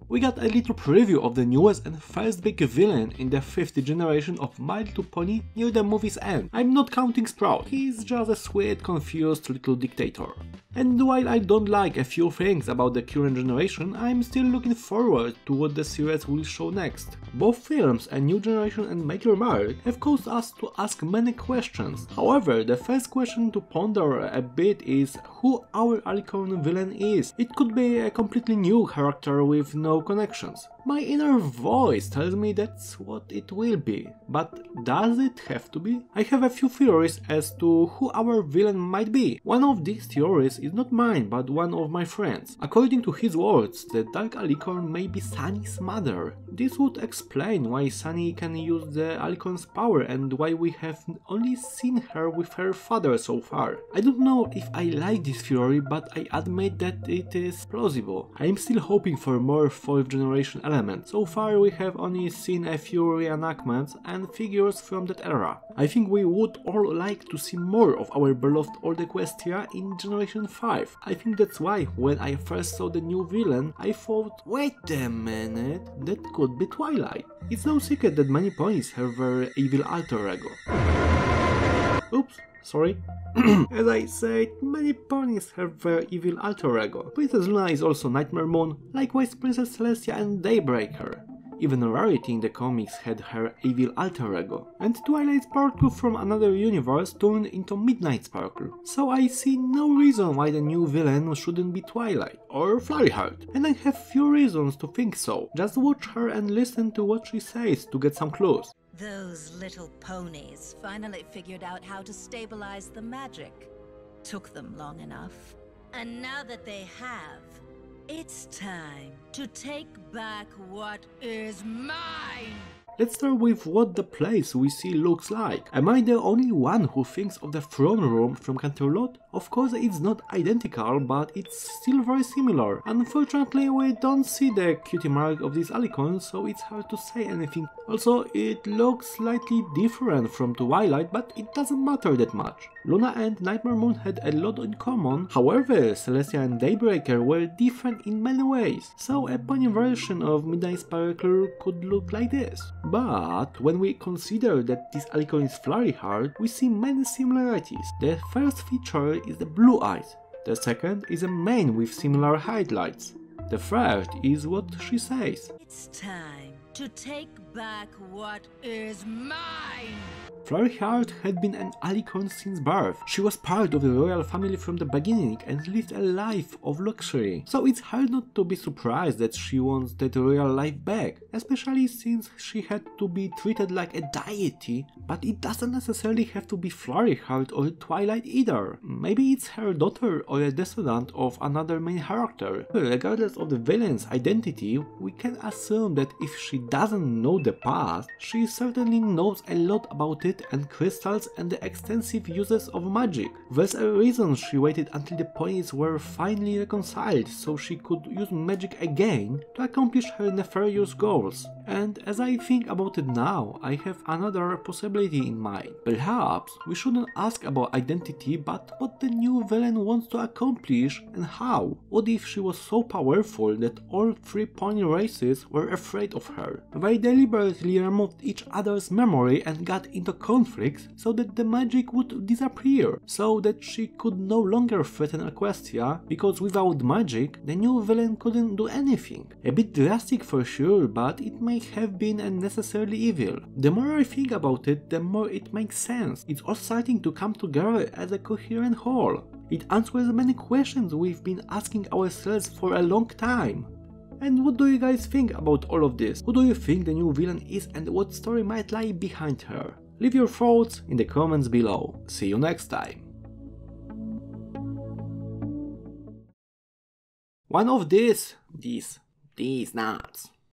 We got a little preview of the newest and first big villain in the 5th generation of My Little Pony near the movie's end. I'm not counting Sprout, he's just a sweet, confused little dictator. And while I don't like a few things about the current generation, I'm still looking forward to what the series will show next. Both films, A New Generation and Major Mark, have caused us to ask many questions. However, the first question to ponder a bit is who our Alicorn villain is. It could be a completely new character with no connections. My inner voice tells me that's what it will be, but does it have to be? I have a few theories as to who our villain might be. One of these theories is not mine, but one of my friends. According to his words, the Dark Alicorn may be Sunny's mother. This would explain why Sunny can use the Alicorn's power and why we have only seen her with her father so far. I don't know if I like this theory, but I admit that it is plausible. I am still hoping for more 4th generation elements. So far we have only seen a few reenactments and figures from that era. I think we would all like to see more of our beloved old Equestria in Generation 5. I think that's why when I first saw the new villain, I thought, wait a minute, that could be Twilight. It's no secret that many ponies have their evil alter ego. Oops. Sorry. As I said, many ponies have their evil alter ego. Princess Luna is also Nightmare Moon, likewise Princess Celestia and Daybreaker. Even Rarity in the comics had her evil alter ego. And Twilight Sparkle from another universe turned into Midnight Sparkle. So I see no reason why the new villain shouldn't be Twilight or Flurryheart. And I have few reasons to think so. Just watch her and listen to what she says to get some clues. Those little ponies finally figured out how to stabilize the magic. Took them long enough. And now that they have, it's time to take back what is mine! Let's start with what the place we see looks like. Am I the only one who thinks of the throne room from Canterlot? Of course it's not identical, but it's still very similar. Unfortunately we don't see the cutie mark of this Alicorn, so it's hard to say anything. Also, it looks slightly different from Twilight, but it doesn't matter that much. Luna and Nightmare Moon had a lot in common, however Celestia and Daybreaker were different in many ways, so a pony version of Midnight Sparkle could look like this. But when we consider that this Alicorn is Flurryheart, we see many similarities. The first feature is the blue eyes, the second is a mane with similar highlights, the third is what she says. It's time to take back what is mine! Flurryheart had been an Alicorn since birth. She was part of the royal family from the beginning and lived a life of luxury. So it's hard not to be surprised that she wants that royal life back, especially since she had to be treated like a deity. But it doesn't necessarily have to be Flurryheart or Twilight either. Maybe it's her daughter or a descendant of another main character. Regardless of the villain's identity, we can assume that if she doesn't know the past, she certainly knows a lot about it and crystals and the extensive uses of magic. There's a reason she waited until the ponies were finally reconciled so she could use magic again to accomplish her nefarious goals. And as I think about it now, I have another possibility in mind. Perhaps we shouldn't ask about identity, but what the new villain wants to accomplish and how. What if she was so powerful that all 3 pony races were afraid of her? They deliberately removed each other's memory and got into conflicts so that the magic would disappear, so that she could no longer threaten Equestria, because without magic the new villain couldn't do anything. A bit drastic for sure, but it may have been unnecessarily evil. The more I think about it, the more it makes sense. It's all starting to come together as a coherent whole. It answers many questions we've been asking ourselves for a long time. And what do you guys think about all of this? Who do you think the new villain is and what story might lie behind her? Leave your thoughts in the comments below. See you next time. One of these nuts